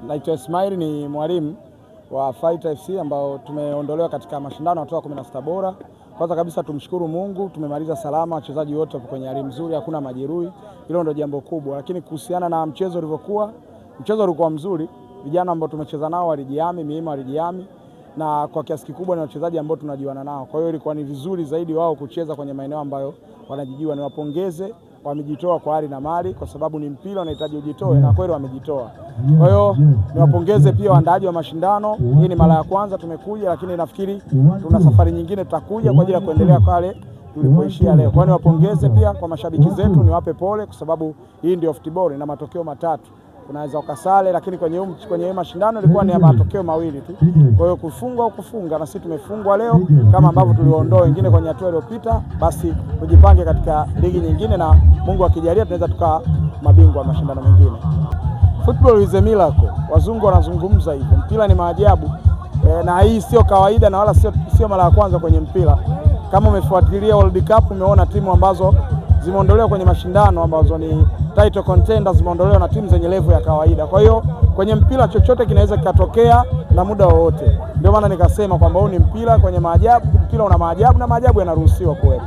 Naitwa Ismail, ni mwalimu wa Fighter FC ambao tumeondolewa katika mashindano ya 16 bora. Kwanza kabisa tumshukuru Mungu, tumemaliza salama, wachezaji wote wapo kwenye hali nzuri, hakuna majeruhi. Hilo ndio jambo kubwa. Lakini kuhusiana na mchezo ulivyokuwa, mchezo ulikuwa mzuri. Vijana ambao tumecheza nao walijihami, Miima walijihami, na kwa kiasi kikubwa ni wachezaji ambao tunajiwana nao. Kwa hiyo ilikuwa ni vizuri zaidi wao kucheza kwenye maeneo ambayo wanajijua. Niwapongeze, wamejitoa kwa hali na mali, kwa sababu ni mpira unahitaji ujitoe, na kweli wamejitoa. Kwa hiyo niwapongeze pia waandaaji wa mashindano. Hii ni mara ya kwanza tumekuja, lakini nafikiri tuna safari nyingine tutakuja kwa ajili ya kuendelea pale tulipoishia leo. Kwa hiyo niwapongeze pia kwa mashabiki zetu, niwape pole kwa sababu hii ndio football na matokeo matatu. Unaweza ukasale, lakini kwenye mashindano ilikuwa ni matokeo mawili tu. Kwa hiyo kufunga au kufunga, na sisi tumefungwa leo kama ambavyo tuliondoa wengine kwenye hatua iliyopita. Basi tujipange katika ligi nyingine, na Mungu akijalia tunaweza tukawa mabingwa wa mashindano mengine. Football is a miracle. Wazungu wanazungumza hivyo. Mpira ni maajabu. Na hii sio kawaida, na wala sio mara ya kwanza kwenye mpira. Kama umefuatilia World Cup, umeona timu ambazo zimeondolewa kwenye mashindano ambazo ni title contenders zimeondolewa na timu zenye level ya kawaida. Kwa hiyo kwenye mpira chochote kinaweza kikatokea na muda wowote. Ndio maana nikasema kwamba huu ni mpira kwenye maajabu, mpira una maajabu na maajabu yanaruhusiwa kuwepo.